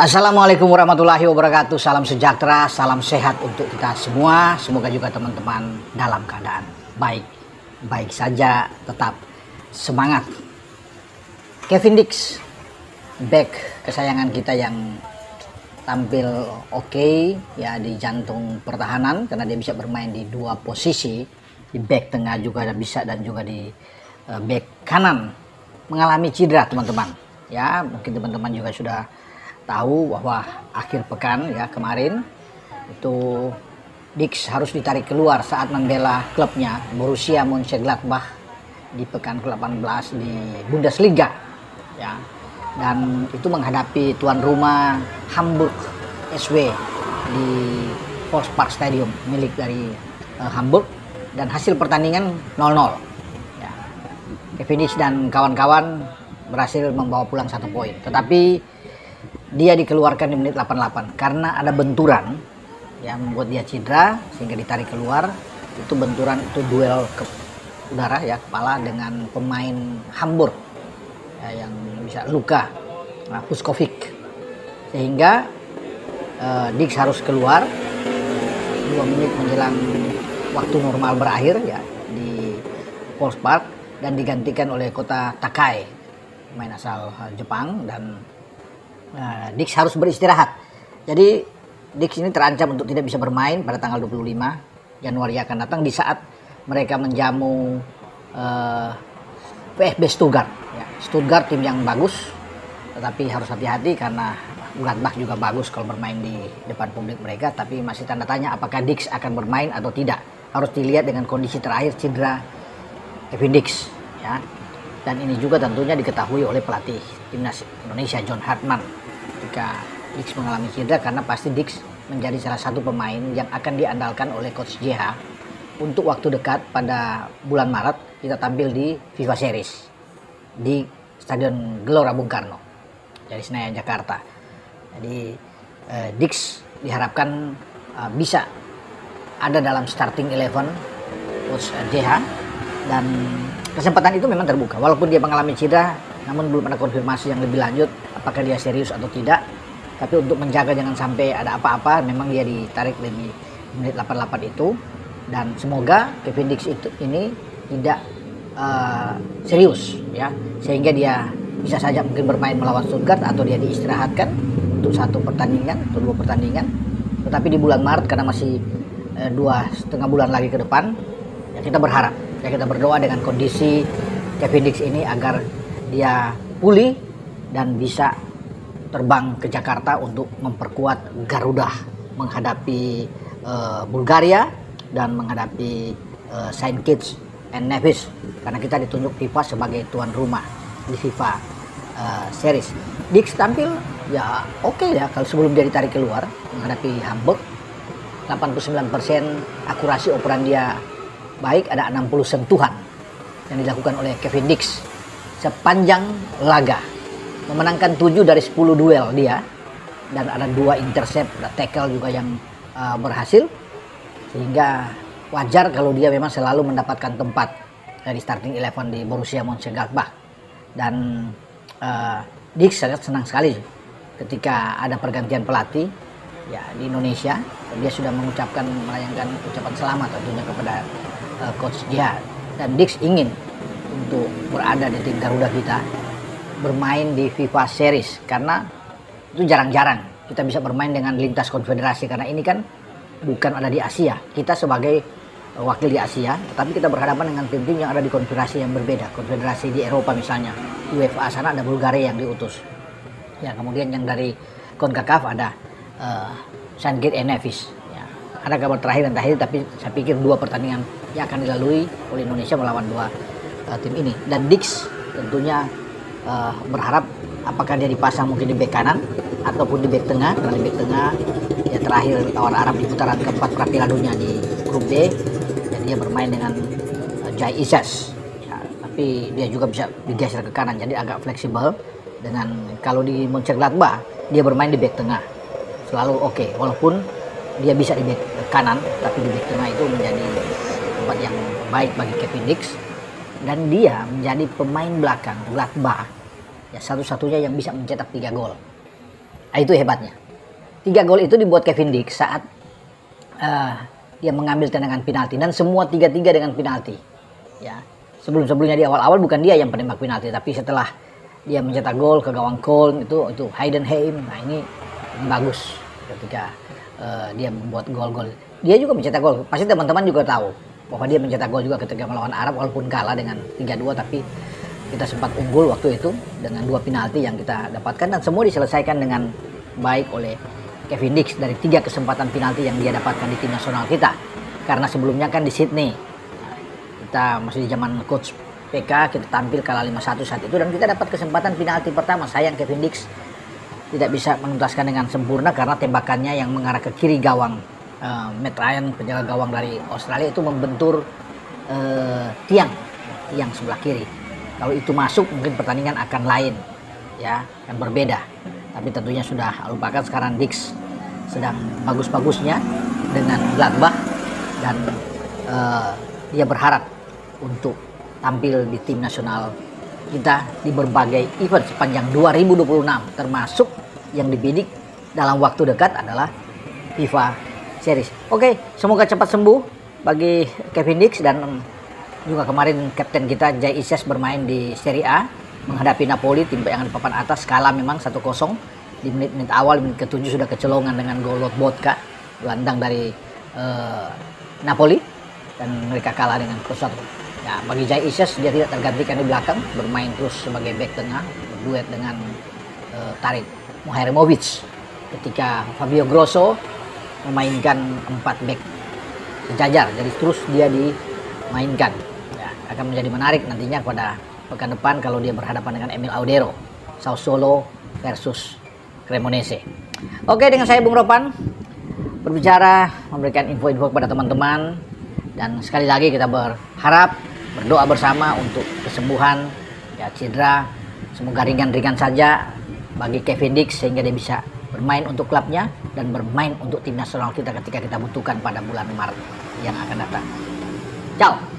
Assalamualaikum warahmatullahi wabarakatuh. Salam sejahtera, salam sehat untuk kita semua. Semoga juga teman-teman dalam keadaan baik saja, tetap semangat. Kevin Dix, back kesayangan kita yang tampil oke ya di jantung pertahanan karena dia bisa bermain di dua posisi, di back tengah juga bisa dan juga di back kanan. Mengalami cedera teman-teman. Ya, mungkin teman-teman juga sudah tahu bahwa akhir pekan ya kemarin itu Dix harus ditarik keluar saat membela klubnya Borussia Mönchengladbach di pekan ke-18 di Bundesliga ya, dan itu menghadapi tuan rumah Hamburg SW di Volkspark Stadium milik dari Hamburg, dan hasil pertandingan 0-0 ya. Kevin Dix dan kawan-kawan berhasil membawa pulang 1 poin, tetapi dia dikeluarkan di menit 88 karena ada benturan yang membuat dia cedera sehingga ditarik keluar. Itu benturan, itu duel ke udara ya, kepala dengan pemain Hamburg ya, yang bisa luka, Puskovic, sehingga Dix harus keluar 2 menit menjelang waktu normal berakhir ya di Volkspark, dan digantikan oleh Kota Takai, pemain asal Jepang, dan Dix harus beristirahat. Jadi Dix ini terancam untuk tidak bisa bermain pada tanggal 25 Januari akan datang di saat mereka menjamu VfB Stuttgart ya. Stuttgart tim yang bagus, tetapi harus hati-hati karena Gladbach juga bagus kalau bermain di depan publik mereka, tapi masih tanda tanya apakah Dix akan bermain atau tidak. Harus dilihat dengan kondisi terakhir cedera Kevin Dix ya. Dan ini juga tentunya diketahui oleh pelatih timnas Indonesia John Hartman jika Dix mengalami cedera, karena pasti Dix menjadi salah satu pemain yang akan diandalkan oleh Coach JH untuk waktu dekat. Pada bulan Maret kita tampil di FIFA Series di Stadion Gelora Bung Karno dari Senayan, Jakarta. Jadi Dix diharapkan bisa ada dalam starting 11 Coach JH, dan kesempatan itu memang terbuka walaupun dia mengalami cedera, namun belum ada konfirmasi yang lebih lanjut apakah dia serius atau tidak. Tapi untuk menjaga jangan sampai ada apa-apa, memang dia ditarik di menit 88 itu, dan semoga Kevin Dix ini tidak serius ya, sehingga dia bisa saja mungkin bermain melawan Stuttgart atau dia diistirahatkan untuk 1 pertandingan atau 2 pertandingan. Tetapi di bulan Maret karena masih 2,5 bulan lagi ke depan ya, kita berharap ya, kita berdoa dengan kondisi Kevin Dix ini agar dia pulih dan bisa terbang ke Jakarta untuk memperkuat Garuda menghadapi Bulgaria dan menghadapi Saint Kitts and Nevis, karena kita ditunjuk FIFA sebagai tuan rumah di FIFA Series. Dix tampil ya oke ya, kalau sebelum dia ditarik keluar menghadapi Hamburg 89% akurasi operan dia baik, ada 60 sentuhan yang dilakukan oleh Kevin Dix sepanjang laga, memenangkan 7 dari 10 duel dia, dan ada 2 intercept, ada tackle juga yang berhasil, sehingga wajar kalau dia memang selalu mendapatkan tempat dari starting 11 di Borussia Mönchengladbach. Dan Dix sangat senang sekali ketika ada pergantian pelatih ya di Indonesia. Dia sudah melayangkan ucapan selamat tentunya kepada Coach Jihad, dan Dix ingin untuk berada di tim Garuda kita, bermain di FIFA Series, karena itu jarang-jarang kita bisa bermain dengan lintas konfederasi, karena ini kan bukan ada di Asia, kita sebagai wakil di Asia, tapi kita berhadapan dengan tim-tim yang ada di konfederasi yang berbeda, konfederasi di Eropa misalnya, UEFA sana ada Bulgaria yang diutus ya, kemudian yang dari CONCACAF ada Saint Kitts and Nevis ya. Ada kabar terakhir, tapi saya pikir 2 pertandingan yang akan dilalui oleh Indonesia melawan 2 tim ini, dan Dix tentunya berharap apakah dia dipasang mungkin di bek kanan ataupun di bek tengah, karena di bek tengah ya terakhir lawan Arab di putaran keempat Piala Dunia di grup D ya, dia bermain dengan Jai Isas ya, tapi dia juga bisa digeser ke kanan, jadi agak fleksibel. Dengan kalau di Mönchengladbach dia bermain di bek tengah selalu oke, walaupun dia bisa di bek kanan, tapi di bek tengah itu menjadi tempat yang baik bagi Kevin Dix, dan dia menjadi pemain belakang Gladbach ya, satu-satunya yang bisa mencetak 3 gol Nah, itu hebatnya. 3 gol itu dibuat Kevin Dix saat dia mengambil tendangan penalti, dan semua 3-3 dengan penalti. Ya, sebelumnya di awal-awal bukan dia yang penembak penalti, tapi setelah dia mencetak gol ke gawang Köln itu Heidenheim. Nah, ini bagus ketika dia membuat gol-gol. Dia juga mencetak gol. Pasti teman-teman juga tahu bahwa dia mencetak gol juga ketika melawan Arab, walaupun kalah dengan 3-2, tapi kita sempat unggul waktu itu dengan 2 penalti yang kita dapatkan, dan semua diselesaikan dengan baik oleh Kevin Dix dari 3 kesempatan penalti yang dia dapatkan di tim nasional kita. Karena sebelumnya kan di Sydney, kita masih di zaman coach PK, kita tampil kalah 5-1 saat itu, dan kita dapat kesempatan penalti pertama. Sayang Kevin Dix tidak bisa menuntaskan dengan sempurna karena tembakannya yang mengarah ke kiri gawang Matt Ryan, penjaga gawang dari Australia, itu membentur tiang sebelah kiri. Kalau itu masuk mungkin pertandingan akan lain, ya, akan berbeda. Tapi tentunya sudah lupakan. Sekarang Dix sedang bagus-bagusnya dengan Gladbach, dan dia berharap untuk tampil di tim nasional kita di berbagai event sepanjang 2026, termasuk yang dibidik dalam waktu dekat adalah FIFA Series. Oke, semoga cepat sembuh bagi Kevin Dix, dan juga kemarin kapten kita Jay Ises bermain di Serie A menghadapi Napoli, tim yang di papan atas. Kalah memang 1-0 di menit-menit awal. Menit ke-7 sudah kecolongan dengan gol Lobotka, gelandang dari Napoli, dan mereka kalah dengan 1-1. Ya, bagi Jay Ises, dia tidak tergantikan di belakang, bermain terus sebagai back tengah, berduet dengan Tarik Muharemovic, ketika Fabio Grosso memainkan 4 back sejajar, jadi terus dia dimainkan. Ya, akan menjadi menarik nantinya pada pekan depan kalau dia berhadapan dengan Emil Audero, Sassuolo versus Cremonese. Oke, dengan saya Bung Ropan berbicara, memberikan info-info kepada teman-teman, dan sekali lagi kita berharap, berdoa bersama untuk kesembuhan, ya, cedera semoga ringan-ringan saja bagi Kevin Dix sehingga dia bisa bermain untuk klubnya dan bermain untuk tim nasional kita ketika kita butuhkan pada bulan Maret yang akan datang. Ciao.